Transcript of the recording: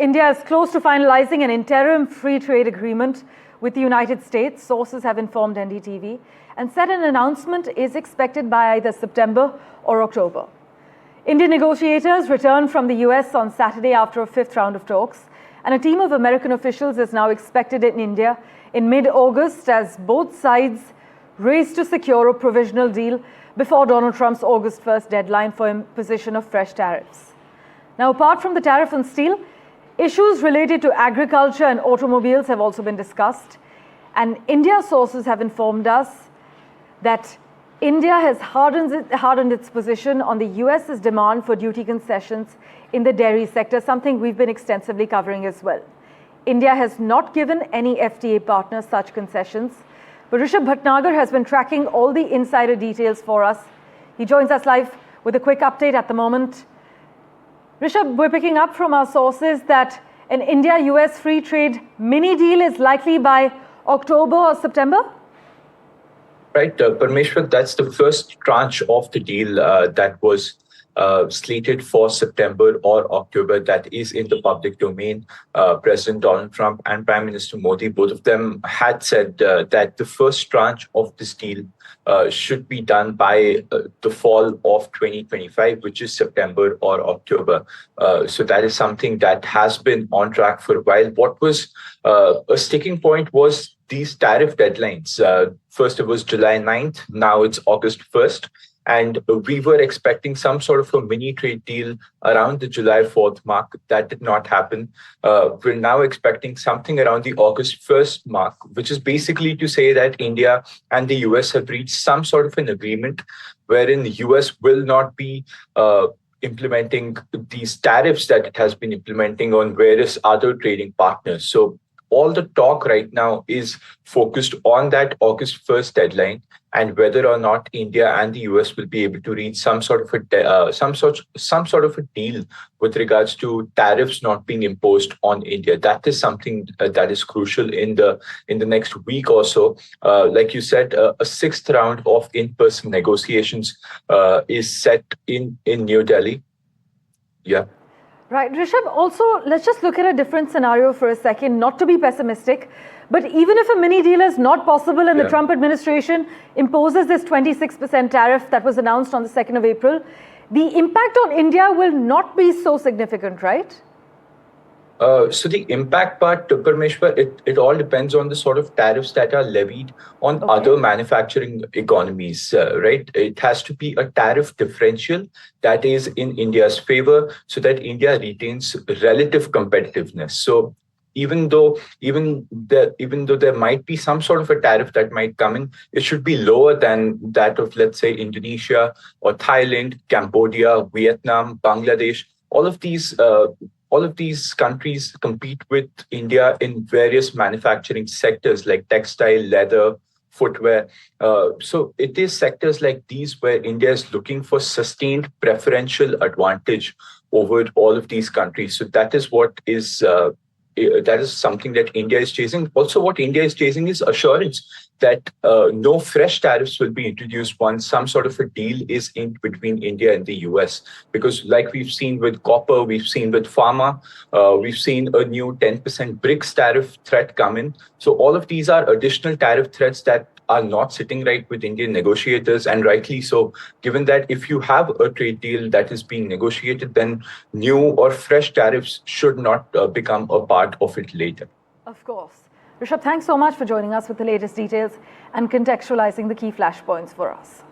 India is close to finalising an interim free trade agreement with the United States, sources have informed NDTV, and said an announcement is expected by either September or October. Indian negotiators returned from the US on Saturday after a fifth round of talks, and a team of American officials is now expected in India in mid-August as both sides race to secure a provisional deal before Donald Trump's August 1st deadline for imposition of fresh tariffs. Now, apart from the tariff on steel, issues related to agriculture and automobiles have also been discussed. And India sources have informed us that India has hardened its position on the US's demand for duty concessions in the dairy sector, something we've been extensively covering as well. India has not given any FTA partners such concessions, but Rishabh Bhatnagar has been tracking all the insider details for us. He joins us live with a quick update at the moment. Rishabh, we're picking up from our sources that an India-US free trade mini deal is likely by October or September? Right, Parmeshwar, that's the first tranche of the deal that was slated for September or October that is in the public domain. President Donald Trump and Prime Minister Modi, both of them had said that the first tranche of this deal should be done by the fall of 2025, which is September or October. So that is something that has been on track for a while. What was a sticking point was these tariff deadlines. First, it was July 9th. Now it's August 1st. And we were expecting some sort of a mini trade deal around the July 4th mark. That did not happen. We're now expecting something around the August 1st mark, which is basically to say that India and the US have reached some sort of an agreement wherein the US will not be implementing these tariffs that it has been implementing on various other trading partners. So all the talk right now is focused on that August 1st deadline and whether or not India and the US will be able to reach some sort of a deal with regards to tariffs not being imposed on India. That is something that is crucial in the next week or so. Like you said, a sixth round of in-person negotiations is set in New Delhi. Yeah. Right. Rishabh, also, let's just look at a different scenario for a second, not to be pessimistic, but even if a mini deal is not possible and the Trump administration imposes this 26% tariff that was announced on the 2nd of April, the impact on India will not be so significant, right? So the impact part, Parmeshwar, it all depends on the sort of tariffs that are levied on other manufacturing economies, right? It has to be a tariff differential that is in India's favor so that India retains relative competitiveness. So even though there might be some sort of a tariff that might come in, it should be lower than that of, let's say, Indonesia or Thailand, Cambodia, Vietnam, Bangladesh. All of these countries compete with India in various manufacturing sectors like textile, leather, footwear. So it is sectors like these where India is looking for sustained preferential advantage over all of these countries. So that is what that is something that India is chasing. Also, what India is chasing is assurance that no fresh tariffs will be introduced once some sort of a deal is in between India and the US. Because like we've seen with copper, we've seen with pharma, we've seen a new 10% BRICS tariff threat come in. So all of these are additional tariff threats that are not sitting right with Indian negotiators, and rightly so, given that if you have a trade deal that is being negotiated, then new or fresh tariffs should not become a part of it later. Of course. Rishabh, thanks so much for joining us with the latest details and contextualizing the key flashpoints for us.